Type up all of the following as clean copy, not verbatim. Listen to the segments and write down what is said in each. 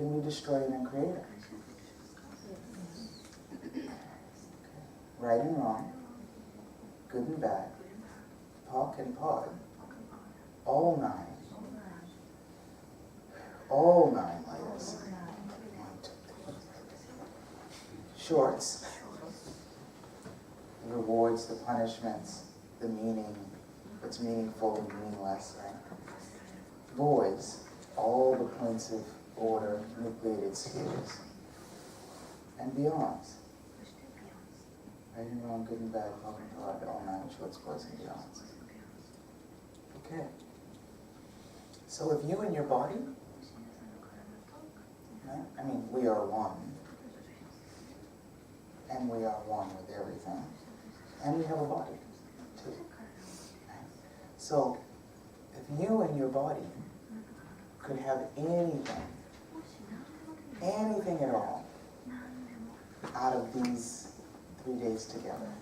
Can we destroy it and create it? Right and wrong, good and bad, POC and POD, all nine layers. Shorts, the rewards, the punishments, the meaning, what's meaningful and meaningless, right? Voids, all the points of order, nucleated spheres, and beyonds. Right and wrong, good and bad, POC and POD, all nine shorts, boys, and beyonds. Okay. So if you and your body, right? I mean, we are one. And we are one with everything. And we have a body, too. Right? So, if you and your body could have anything at all, out of these 3 days together,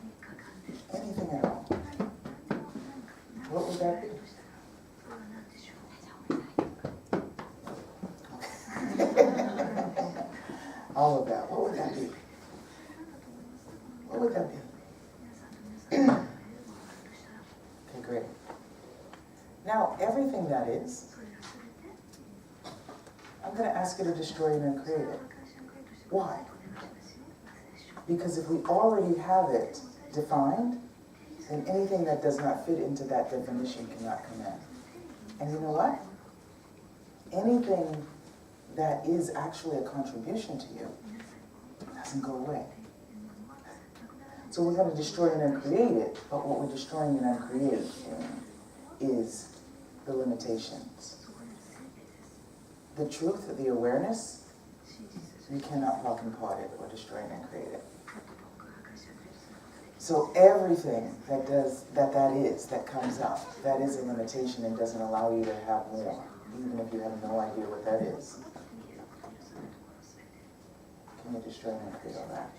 anything at all, what would that be? All of that, what would that be? What would that be? Okay, great. Now, everything that is, I'm going to ask you to destroy it and create it. Why? Because if we already have it defined, then anything that does not fit into that definition cannot come in. And you know what? Anything that is actually a contribution to you doesn't go away. So we're going to destroy and uncreate it, but what we're destroying and uncreating is the limitations. The truth, the awareness, you cannot POC and POD it or destroy and uncreate it. So everything that comes up, that is a limitation and doesn't allow you to have more, even if you have no idea what that is. Can you destroy and uncreate all that?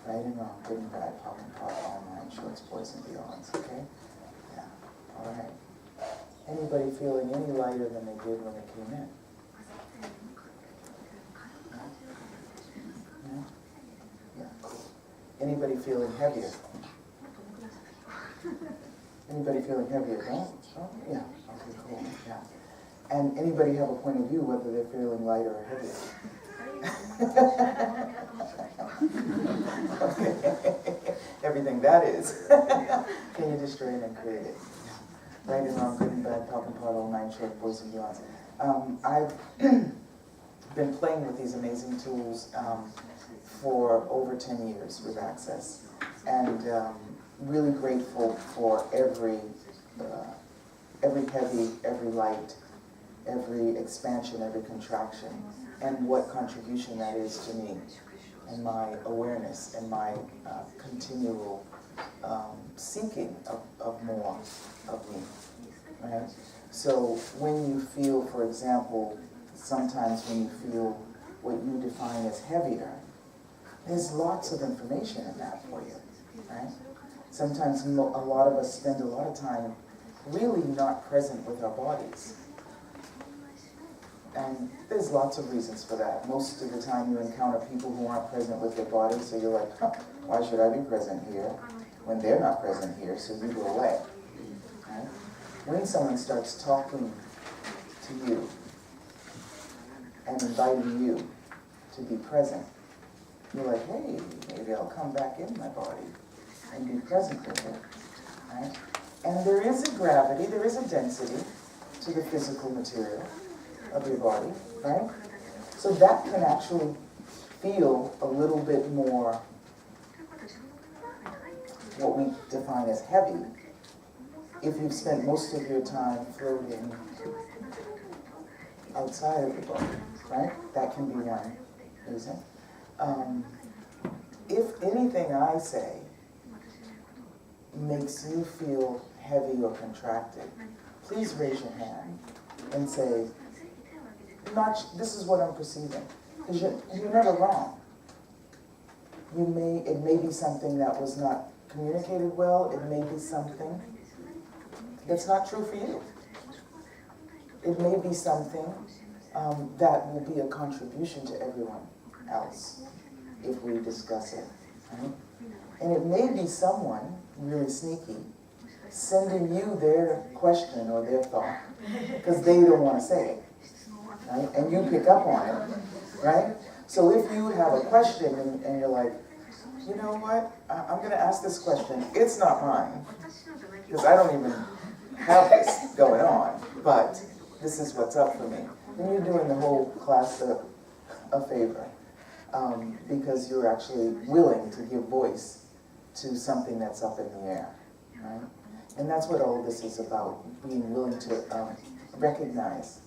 Right and wrong, good and bad, POC and POD, all nine shorts, boys, and beyonds, okay? Yeah, all right. Anybody feeling any lighter than they did when they came in? No? Yeah, cool. Anybody feeling heavier? Anybody feeling heavier, no? Oh, yeah, okay, cool, yeah. And anybody have a point of view whether they're feeling lighter or heavier? Okay. Everything that is. Can you destroy it and create it? Right and wrong, good and bad, POC and POD, all nine short, boys and beyonds. I've been playing with these amazing tools for over 10 years with Access, and really grateful for every heavy, every light, every expansion, every contraction, and what contribution that is to me, and my awareness, and my continual seeking of more of me, right? So when you feel, for example, sometimes when you feel what you define as heavier, there's lots of information in that for you, right? Sometimes a lot of us spend a lot of time really not present with our bodies. And there's lots of reasons for that. Most of the time you encounter people who aren't present with their bodies, so you're like, huh, why should I be present here when they're not present here, so you go away. Right? When someone starts talking to you and inviting you to be present, you're like, hey, maybe I'll come back in my body and be present with it. Right? And there is a gravity, there is a density to the physical material of your body, right? So that can actually feel a little bit more what we define as heavy if you've spent most of your time floating outside of the body, right? That can be one reason. If anything I say makes you feel heavy or contracted, please raise your hand and say, this is what I'm perceiving. Because you're never wrong. It may be something that was not communicated well. It may be something that's not true for you. It may be something that will be a contribution to everyone else if we discuss it. Right? And it may be someone really sneaky sending you their question or their thought because they don't want to say it. Right? And you pick up on it. Right? So if you have a question and you're like, you know what, I'm going to ask this question. It's not mine because I don't even have this going on, but this is what's up for me. And you're doing the whole class a favor because you're actually willing to give voice to something that's up in the air, right? And that's what all of this is about, being willing to recognize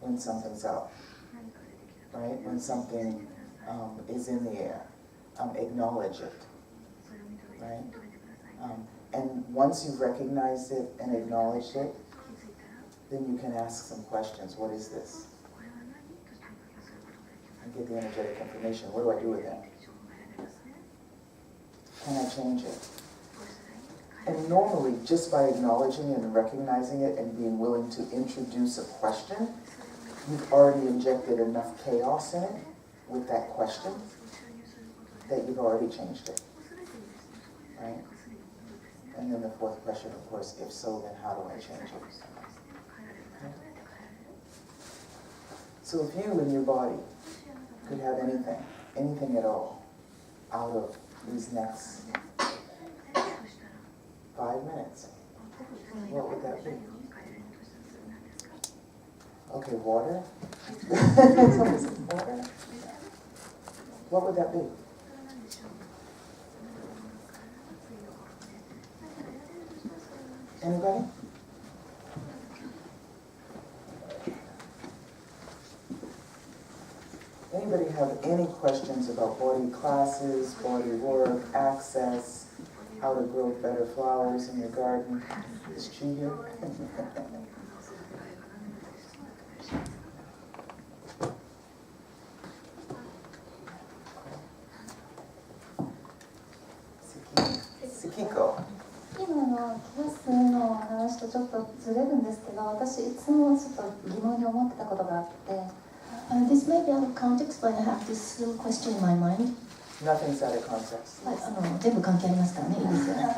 when something's up, right? When something is in the air, acknowledge it, right? And once you've recognized it and acknowledged it, then you can ask some questions. What is this? And get the energetic information. What do I do with that? Can I change it? And normally, just by acknowledging it and recognizing it and being willing to introduce a question, you've already injected enough chaos in it with that question that you've already changed it. Right? And then the fourth question, of course, if so, then how do I change it? So if you and your body could have anything at all, out of these next 5 minutes, what would that be? Okay, water? Water? What would that be? Anybody? Anybody have any questions about body classes, body work, access, how to grow better flowers in your garden? Is she here? Sikiko. 今のキャスの話とちょっとずれるんですけど、私いつもちょっと疑問に思ってたことがあって、This may be out of context, but I have this little question in my mind. Nothing's out of context. 全部関係ありますからね、いいですよね。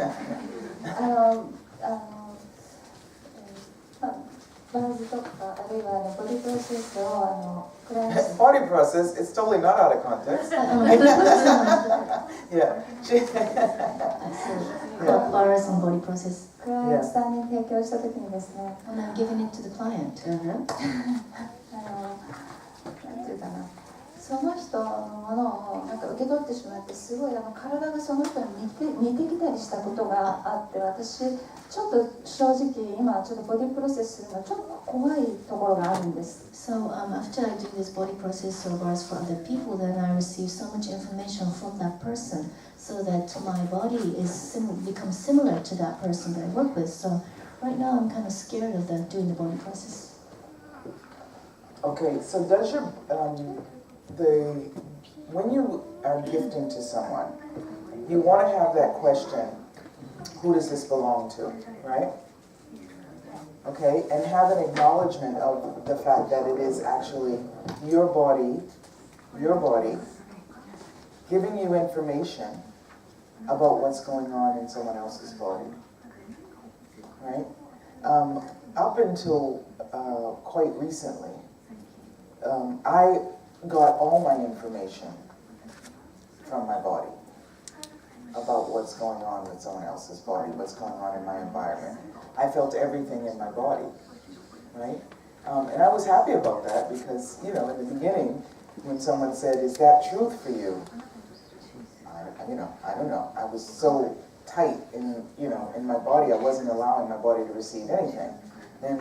バーズとか、あるいはボディプロセスをクライアント Body process, it's totally not out of context. Yeah. Bars and body process. クライアントさんに提供したときにですね、And I'm giving it to the client. なんていうかな、その人のものをなんか受け取ってしまって、すごい体がその人に似てきたりしたことがあって、私ちょっと正直今ちょっとボディプロセスするのちょっと怖いところがあるんです。So after I do this body process or bars for other people, then I receive so much information from that person, so that my body is becomes similar to that person that I work with. So right now I'm kind of scared of that doing the body process. Okay, so does your when you are gifting to someone, you want to have that question, who does this belong to, right? Okay, and have an acknowledgement of the fact that it is actually your body giving you information about what's going on in someone else's body, right? Up until quite recently, I got all my information from my body about what's going on with someone else's body, what's going on in my environment. I felt everything in my body, right? And I was happy about that because, in the beginning, when someone said, "Is that truth for you?" I don't know. I was so tight in my body, I wasn't allowing my body to receive anything. Then,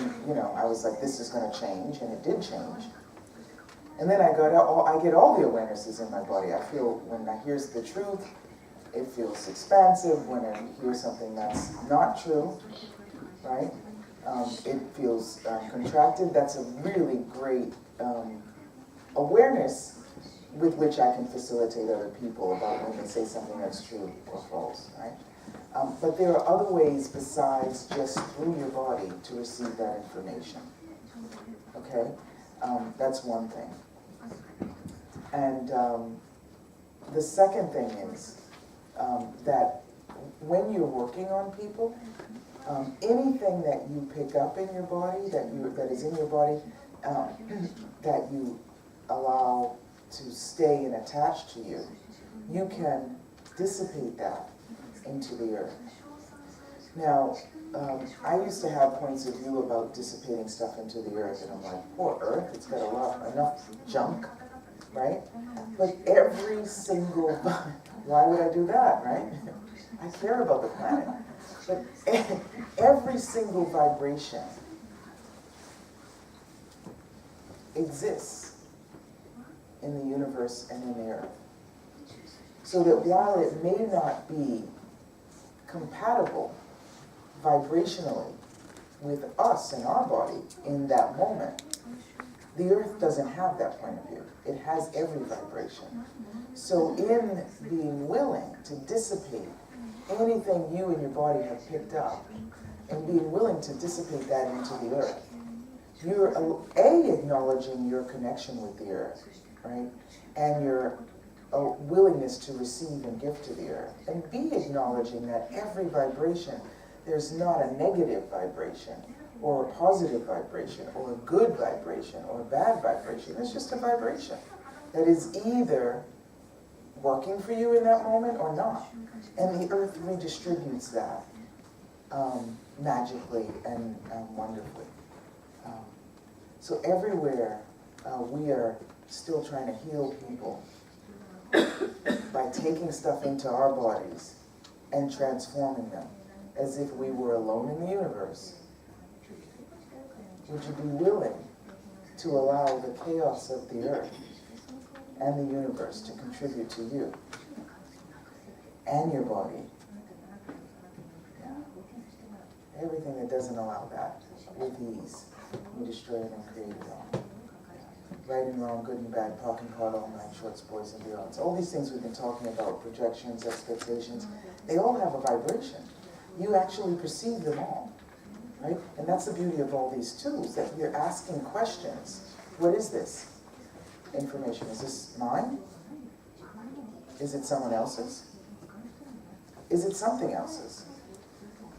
I was like, this is going to change, and it did change. And then I get all the awarenesses in my body. I feel when I hear the truth, it feels expansive. When I hear something that's not true, right? It feels contracted. That's a really great awareness with which I can facilitate other people about when they say something that's true or false, right? But there are other ways besides just through your body to receive that information, okay? That's one thing. And the second thing is that when you're working on people, anything that you pick up in your body, that is in your body, that you allow to stay and attach to you, you can dissipate that into the earth. Now, I used to have points of view about dissipating stuff into the earth, and I'm like, poor earth, it's got enough junk, right? But every single, why would I do that, right? I care about the planet. But every single vibration exists in the universe and in the earth. So that while it may not be compatible vibrationally with us and our body in that moment, the earth doesn't have that point of view. It has every vibration. So in being willing to dissipate anything you and your body have picked up, and being willing to dissipate that into the earth, you're acknowledging your connection with the earth, right? And your willingness to receive and give to the earth. And B, acknowledging that every vibration, there's not a negative vibration, or a positive vibration, or a good vibration, or a bad vibration. It's just a vibration that is either working for you in that moment or not. And the earth redistributes that magically and wonderfully. So everywhere we are still trying to heal people by taking stuff into our bodies and transforming them as if we were alone in the universe. Would you be willing to allow the chaos of the earth and the universe to contribute to you and your body? Yeah. Everything that doesn't allow that, with ease, we destroy it and create it all. Right and wrong, good and bad, POC and POD, all nine shorts, boys and beyonds. All these things we've been talking about, projections, expectations, they all have a vibration. You actually perceive them all, right? And that's the beauty of all these tools, that you're asking questions. What is this information? Is this mine? Is it someone else's? Is it something else's?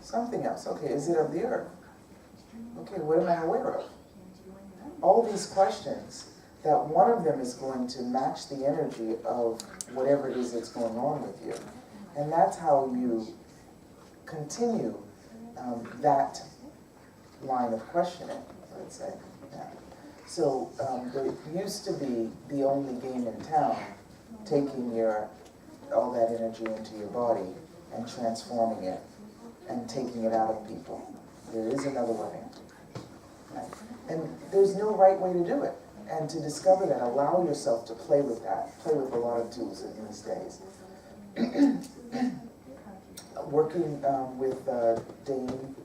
Something else. Okay, is it of the earth? Okay, what am I aware of? All these questions, that one of them is going to match the energy of whatever it is that's going on with you. And that's how you continue that line of questioning, let's say. Yeah. So there used to be the only game in town, taking all that energy into your body and transforming it and taking it out of people. There is another way. Right? And there's no right way to do it. And to discover that, allow yourself to play with that. Play with a lot of tools in these days. Working with Dane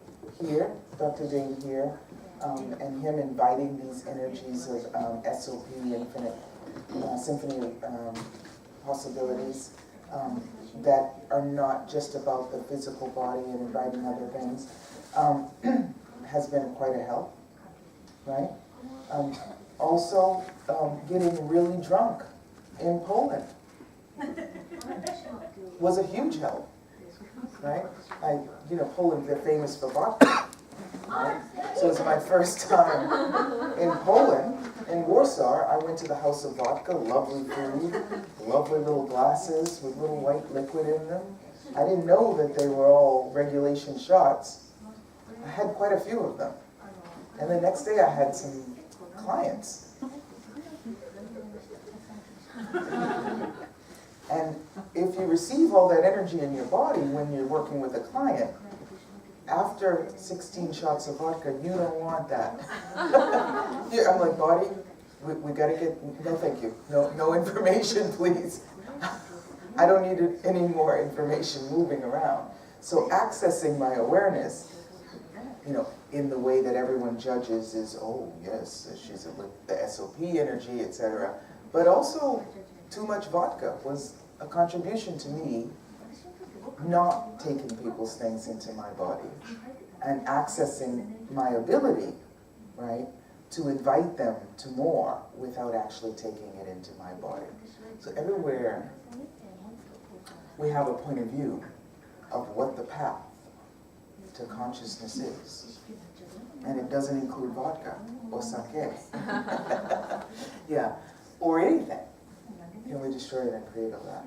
here, Dr. Dane here, and him inviting these energies of SOP, Infinite Symphony of Possibilities, that are not just about the physical body and inviting other things, has been quite a help, right? Also, getting really drunk in Poland was a huge help, right? Poland, they're famous for vodka, right? So it's my first time in Poland, in Warsaw. I went to the House of Vodka, lovely food, lovely little glasses with little white liquid in them. I didn't know that they were all regulation shots. I had quite a few of them. And the next day I had some clients. And if you receive all that energy in your body when you're working with a client, after 16 shots of vodka, you don't want that. I'm like, body, we gotta get, no thank you. No information, please. I don't need any more information moving around. So accessing my awareness, in the way that everyone judges is, oh yes, she's with the SOP energy, etc. But also, too much vodka was a contribution to me not taking people's things into my body and accessing my ability, right, to invite them to more without actually taking it into my body. So everywhere we have a point of view of what the path to consciousness is. And it doesn't include vodka or sake. Yeah, or anything. Can we destroy it and create all that?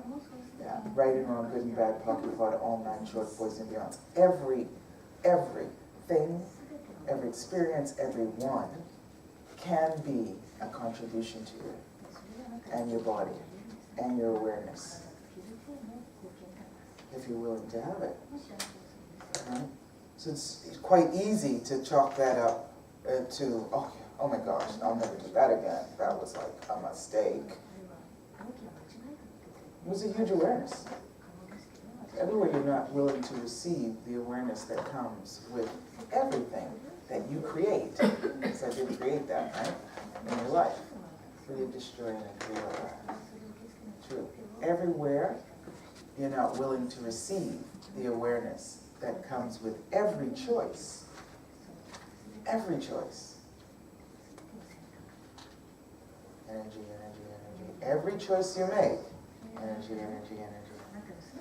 Yeah, right and wrong, good and bad, pocket pot, all nine short boys and beyonds. Everything, every experience, every one can be a contribution to you and your body and your awareness, if you're willing to have it. Right? So it's quite easy to chalk that up to, oh my gosh, I'll never do that again. That was like a mistake. It was a huge awareness. Everywhere you're not willing to receive the awareness that comes with everything that you create, because I did create that, right, in your life. So you destroy and create all that. True. Everywhere you're not willing to receive the awareness that comes with every choice. Every choice. Energy, energy, energy. Every choice you make. Energy, energy,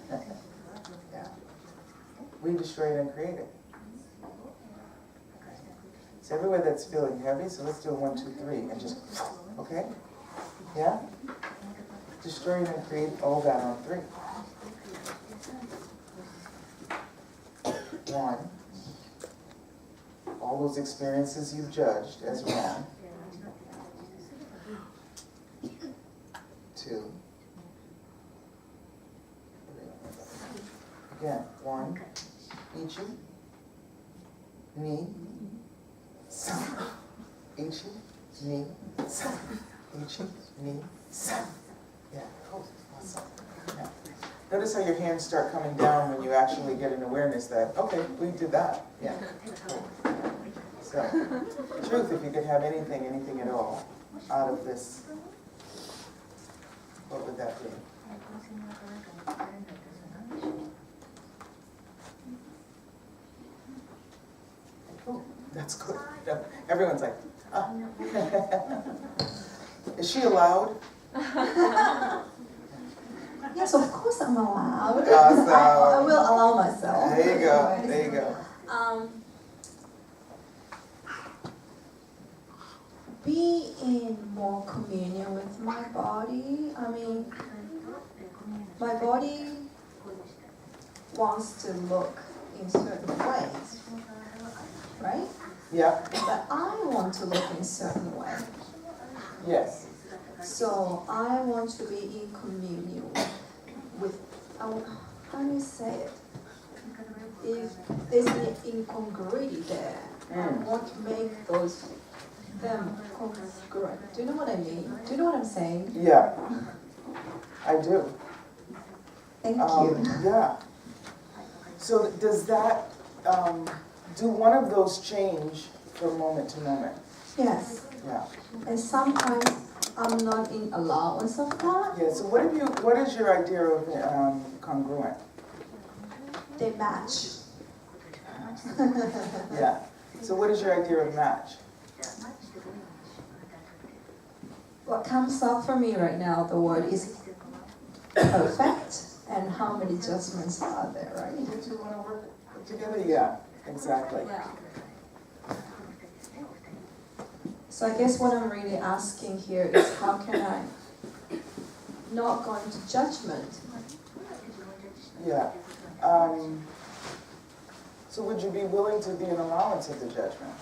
energy. Yeah. We destroy it and create it. Okay. So everywhere that's feeling heavy, so let's do 1, 2, 3, and just, okay? Yeah? Destroy it and create all that on 3. 1, all those experiences you've judged as wrong. 2, 3. Again, 1, ichi, ni, san. Ichi, ni, san. Ichi, ni, san. Yeah, cool. Awesome. Yeah. Notice how your hands start coming down when you actually get an awareness that, okay, we did that. Yeah. Cool. So, truth, if you could have anything at all out of this, what would that be? Oh, that's good. Everyone's like, ah. Is she allowed? Yes, of course I'm allowed. Awesome. I will allow myself. There you go. There you go. Be in more communion with my body. I mean, my body wants to look in certain ways, right? Yeah. But I want to look in certain way. Yes. So I want to be in communion with, how do you say it? If there's an incongruity there, I want to make them congruent. Do you know what I mean? Do you know what I'm saying? Yeah. I do. Thank you. Yeah. So does that, do one of those change from moment to moment? Yes. Yeah. And sometimes I'm not in allowance of that. Yeah, so what is your idea of congruent? They match. Yeah. So what is your idea of match? What comes up for me right now, the word is perfect, and how many judgments are there, right? You two want to work together? Yeah, exactly. Yeah. So I guess what I'm really asking here is how can I not go into judgment? Yeah. So would you be willing to be an allowance of the judgment?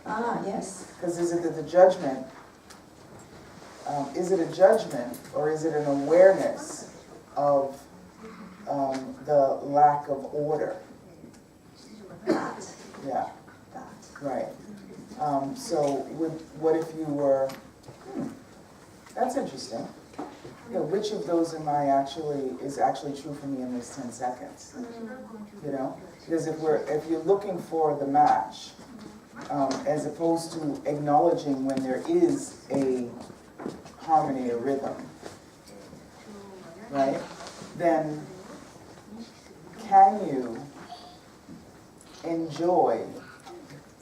Ah, yes. Because is it that the judgment, is it a judgment or is it an awareness of the lack of order? That. Yeah, That. right. So what if you were, that's interesting. Yeah, which of those is actually true for me in this 10 seconds? You know? Because if you're looking for the match, as opposed to acknowledging when there is a harmony, a rhythm, right? Then can you enjoy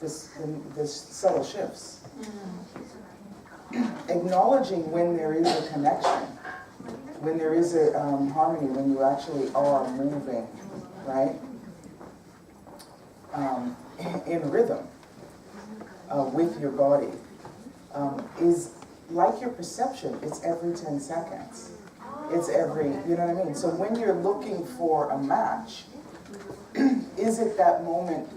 the subtle shifts. Acknowledging when there is a connection, when there is a harmony, when you actually are moving, right? In rhythm with your body is like your perception. It's every 10 seconds. It's every, you know what I mean? So when you're looking for a match, is it that moment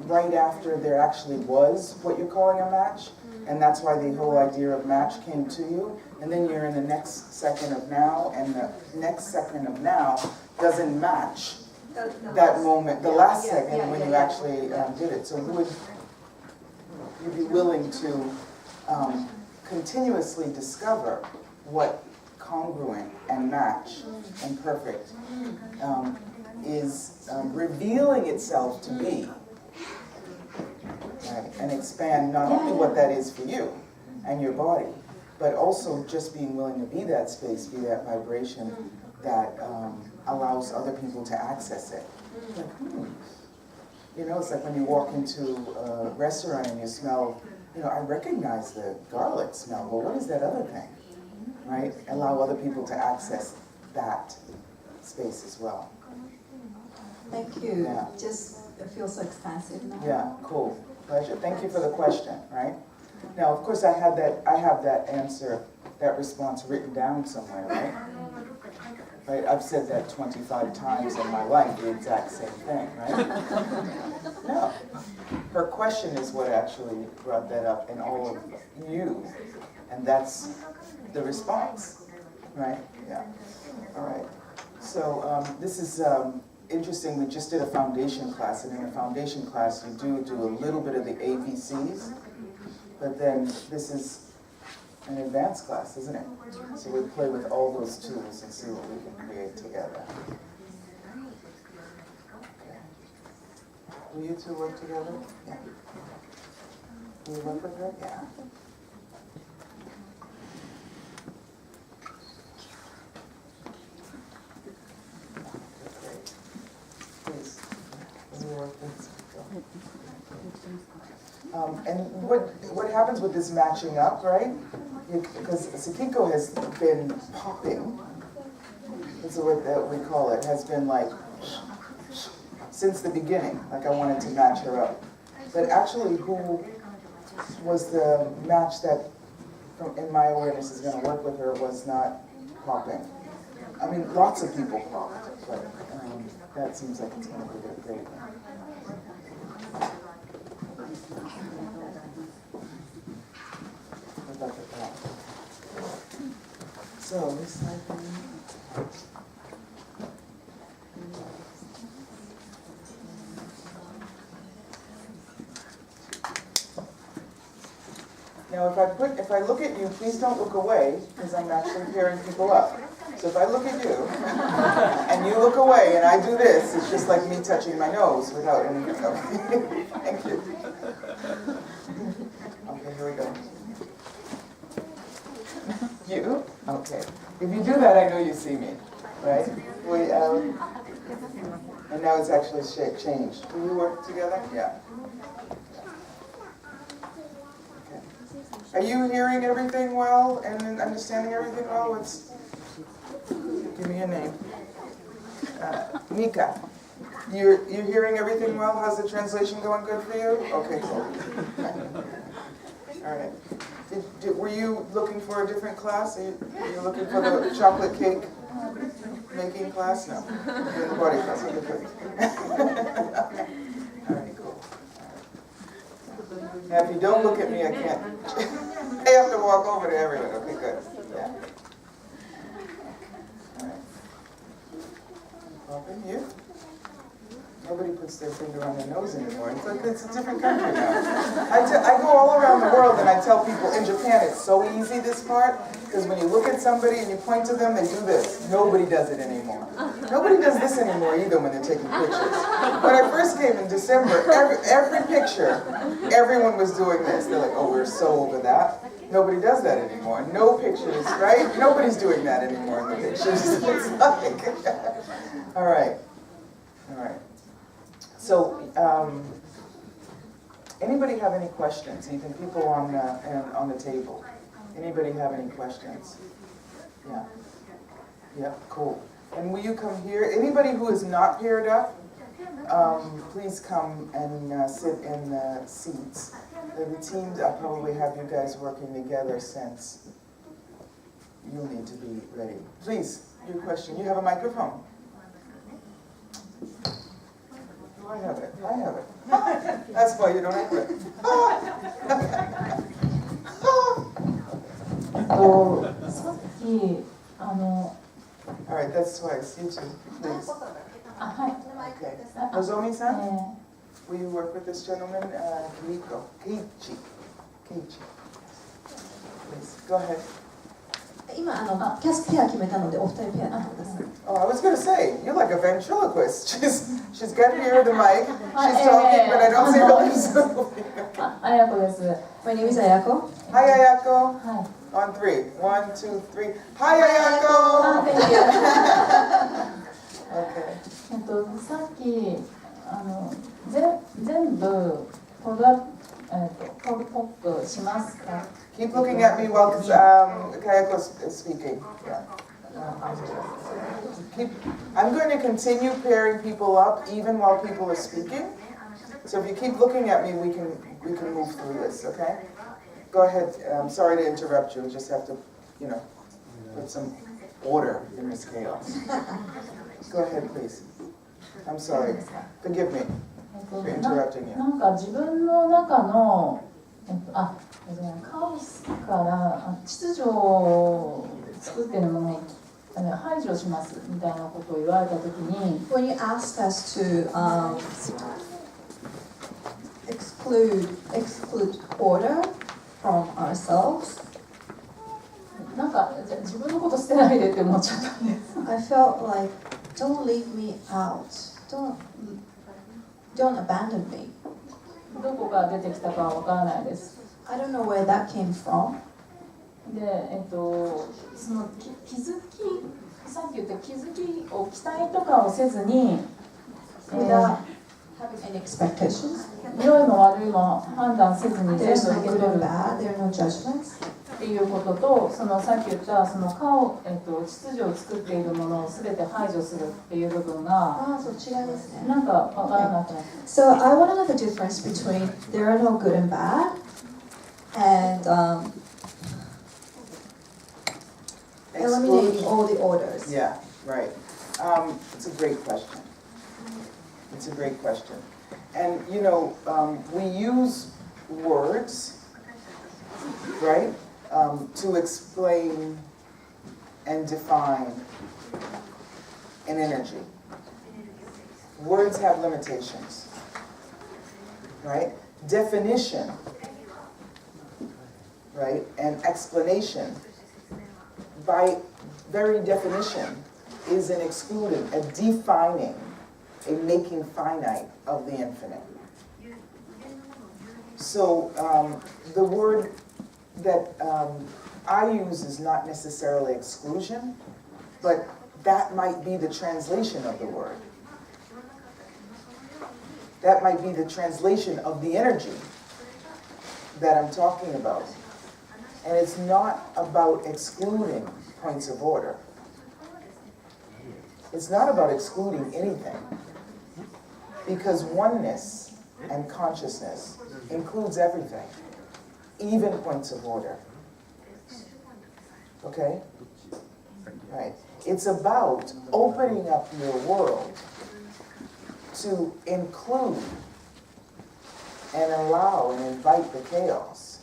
right after there actually was what you're calling a match? And that's why the whole idea of match came to you. And then you're in the next second of now, and the next second of now doesn't match that moment, the last second when you actually did it. So would you be willing to continuously discover what congruent and match and perfect is revealing itself to be? Right? And expand not only what that is for you and your body, but also just being willing to be that space, be that vibration that allows other people to access it. Like, you know, it's like when you walk into a restaurant and you smell, you know, I recognize the garlic smell, but what is that other thing? Right? Allow other people to access that space as well. Thank you. Yeah. Just it feels so expansive now. Yeah, cool. Pleasure. Thank you for the question, right? Now, of course, I have that answer, that response written down somewhere, right? Right? I've said that 25 times in my life, the exact same thing, right? No. Her question is what actually brought that up in all of you, and that's the response, right? Yeah. All right. So this is interesting. We just did a foundation class, and in a foundation class, you do a little bit of the ABCs, but then this is an advanced class, isn't it? So we play with all those tools and see what we can create together. Okay. Will you two work together? Yeah. Will you work with her? Yeah. And what happens with this matching up, right? Because Sakiko has been popping, that's what we call it, has been like, since the beginning, like I wanted to match her up. But actually who was the match that, in my awareness, is going to work with her was not popping. I mean, lots of people popped, but that seems like it's going to be a great one. So, this side thing. Now, if I look at you, please don't look away, because I'm actually pairing people up. So if I look at you, and you look away, and I do this, it's just like me touching my nose without any. Okay. Thank you. Okay, here we go. You? Okay. If you do that, I know you see me, right? And now it's actually changed. Will you work together? Yeah. Okay. Are you hearing everything well and understanding everything well? Give me your name. Mika. You're hearing everything well? How's the translation going? Good for you? Okay, cool. All right. Were you looking for a different class? Are you looking for the chocolate cake making class? No. You're in the body class. Okay, good. All right, cool. All right. Now, if you don't look at me, I can't. I have to walk over to everyone. Okay, good. Yeah. All right. Open you. Nobody puts their finger on their nose anymore. It's like it's a different country now. I go all around the world and I tell people, in Japan it's so easy, this part, because when you look at somebody and you point to them, they do this. Nobody does it anymore. Nobody does this anymore either when they're taking pictures. When I first came in December, every picture, everyone was doing this. They're like, oh, we're so over that. Nobody does that anymore. No pictures, right? Nobody's doing that anymore in the pictures. It's like, all right. All right. So, Anybody have any questions? Even people on the table. Anybody have any questions? Yeah. Yeah, cool. And will you come here? Anybody who is not paired up, please come and sit in the seats. The team, I'll probably have you guys working together since you'll need to be ready. Please, your question. You have a microphone. I have it. I have it. That's why you don't have it. All right, that's twice. You too, please. Okay. Nozomi-san, will you work with this gentleman? Keiichi. Please, go ahead. 今キャスペア決めたのでお二人ペアになってください。 Oh, I was going to say, you're like a ventriloquist. She's got here the mic. She's talking, but I don't see her lips. あやこです。 My name is Ayako. Hi, Ayako. はい。 On 3. 1, 2, 3. Hi, Ayako. Okay. さっき全部ポップしますか？ Keep looking at me while Kayako is speaking. Yeah. I'm going to continue pairing people up even while people are speaking. So if you keep looking at me, we can move through this, okay? Go ahead. I'm sorry to interrupt you. We just have to, put some order in this chaos. Go ahead, please. I'm sorry. Forgive me for interrupting you. なんか自分の中のカオスから秩序を作ってるものを排除しますみたいなことを言われたときに When you asked us to exclude order from ourselves, なんか自分のこと捨てないでって思っちゃったんです。 I felt like, don't leave me out. Don't abandon me. どこから出てきたかはわからないです。 I don't know where that came from. で、その気づき、さっき言った気づきを期待とかをせずに、Without having any expectations. 良いも悪いも判断せずに全部 There's 受 no け good 取 and る bad. There are no judgments. っていうことと、さっき言った秩序を作っているものをすべて排除するっていう部分が、そう違いますね。なんかわからなくなって。 So I want to know the difference between there are no good and bad and eliminating all the orders. Yeah, right. It's a great question. It's a great question. And, we use words, right, to explain and define an energy. Words have limitations, right? Definition, right, and explanation, by very definition, is an excluding, a defining, a making finite of the infinite. So the word that I use is not necessarily exclusion, but that might be the translation of the word. That might be the translation of the energy that I'm talking about. And it's not about excluding points of order. It's not about excluding anything, because oneness and consciousness includes everything, even points of order. Okay? Right. It's about opening up your world to include and allow and invite the chaos,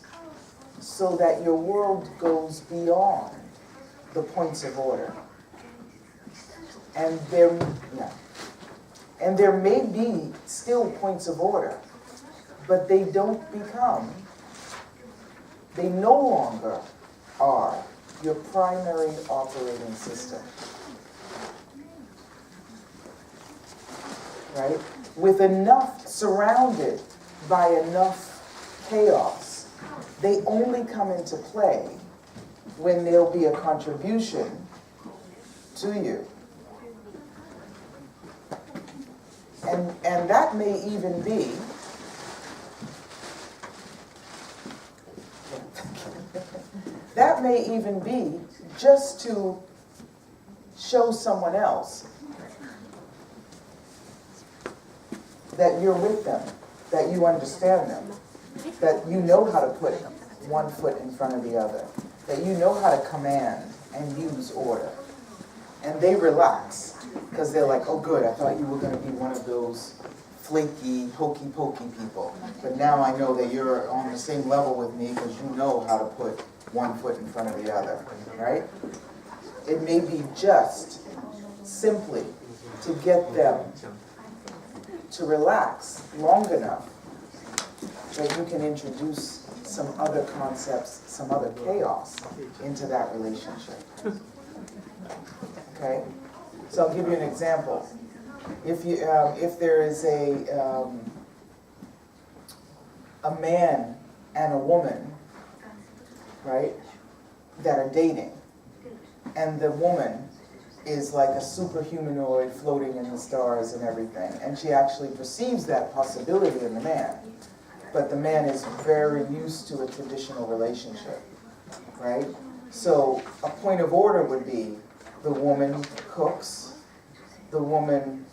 so that your world goes beyond the points of order. And there may be still points of order, but they no longer are your primary operating system. Right? With enough, surrounded by enough chaos, they only come into play when there'll be a contribution to you. And that may even be That may even be just to show someone else that you're with them, that you understand them, that you know how to put one foot in front of the other, that you know how to command and use order. And they relax, because they're like, oh good, I thought you were going to be one of those flaky, hokey-pokey people. But now I know that you're on the same level with me because you know how to put one foot in front of the other, right? It may be just simply to get them to relax long enough that you can introduce some other concepts, some other chaos into that relationship. Okay? So I'll give you an example. If there is a man and a woman, right, that are dating, and the woman is like a superhumanoid floating in the stars and everything, and she actually perceives that possibility in the man, but the man is very used to a traditional relationship, right? So a point of order would be the woman cooks, the woman,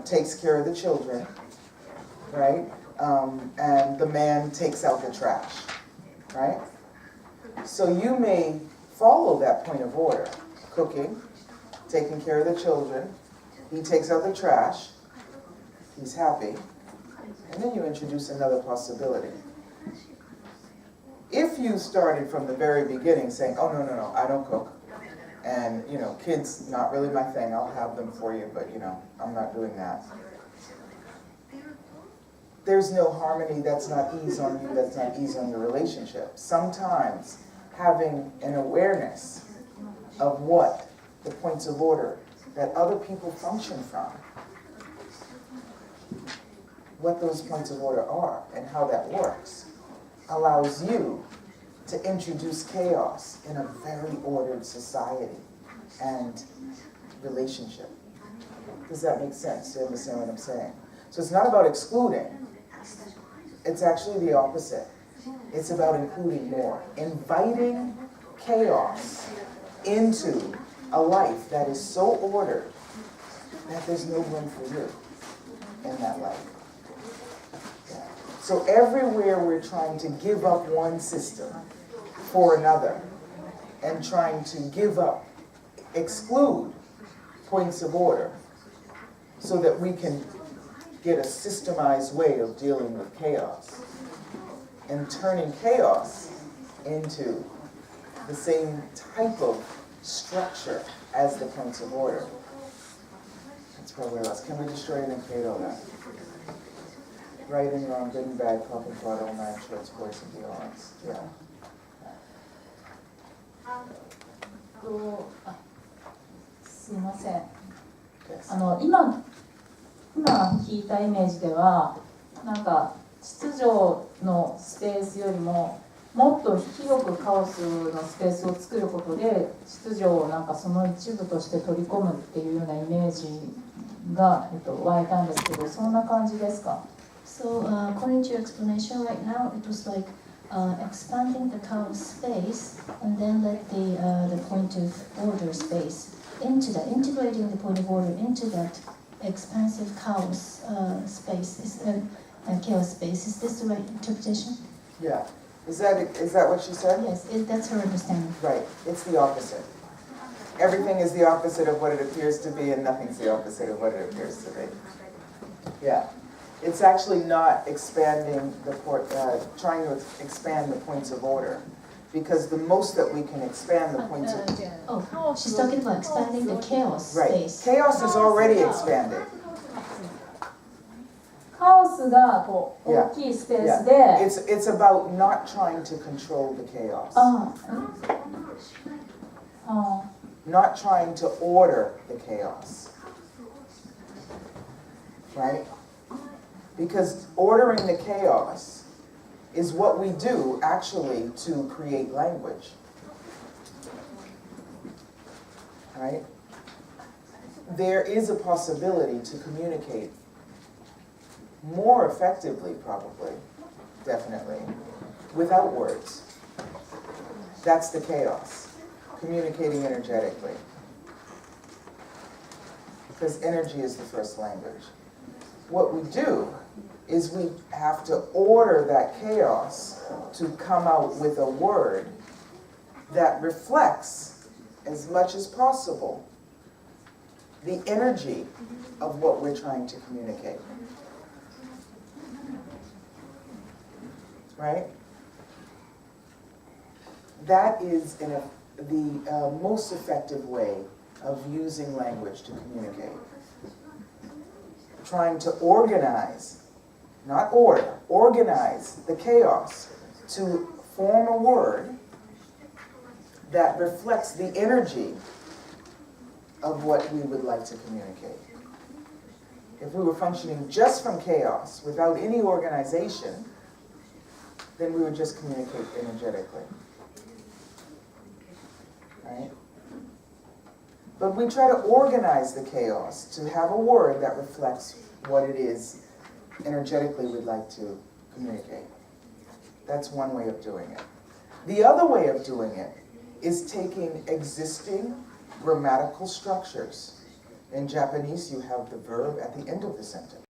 takes care of the children, right? And the man takes out the trash, right? So you may follow that point of order, cooking, taking care of the children, he takes out the trash, he's happy, and then you introduce another possibility. If you started from the very beginning saying, oh no, I don't cook, and kids, not really my thing, I'll have them for you, but I'm not doing that. There's no harmony, that's not ease on you, that's not ease on your relationship. Sometimes having an awareness of what the points of order that other people function from, what those points of order are and how that works, allows you to introduce chaos in a very ordered society and relationship. Does that make sense? Do you understand what I'm saying? So it's not about excluding. It's actually the opposite. It's about including more. Inviting chaos into a life that is so ordered that there's no room for you in that life. Yeah. So everywhere we're trying to give up one system for another and trying to give up, exclude points of order so that we can get a systemized way of dealing with chaos and turning chaos into the same type of structure as the points of order. That's probably less. Can we destroy it in Kyoto then? Right and wrong, good and bad, top and bottom, all nine shorts, boys and beyonds. Yeah. すいません。今聞いたイメージでは、なんか秩序のスペースよりももっと広くカオスのスペースを作ることで秩序をなんかその一部として取り込むっていうようなイメージが、湧いたんですけど、そんな感じですか？ So, according to your explanation right now, it was like expanding the chaos space and then let the point of order space into that, integrating the point of order into that expansive chaos space, chaos space. Is this the right interpretation? Yeah. Is that what she said? Yes, that's her understanding. Right. It's the opposite. Everything is the opposite of what it appears to be, and nothing's the opposite of what it appears to be. Yeah. It's actually not expanding trying to expand the points of order, because the most that we can expand the points of... Oh, she's talking about expanding the chaos Right. space. Chaos is already expanded. カオスがこう大きいスペースで、 It's about not trying to control the chaos. Not trying to order the chaos. Right? Because ordering the chaos is what we do actually to create language. Right? There is a possibility to communicate more effectively, probably, definitely, without words. That's the chaos, communicating energetically. Because energy is the first language. What we do is we have to order that chaos to come out with a word that reflects, as much as possible, the energy of what we're trying to communicate. Right? That is the most effective way of using language to communicate. Trying to organize, not order, organize the chaos to form a word that reflects the energy of what we would like to communicate. If we were functioning just from chaos, without any organization, then we would just communicate energetically. Right? But we try to organize the chaos to have a word that reflects what it is energetically we'd like to communicate. That's one way of doing it. The other way of doing it is taking existing grammatical structures. In Japanese, you have the verb at the end of the sentence.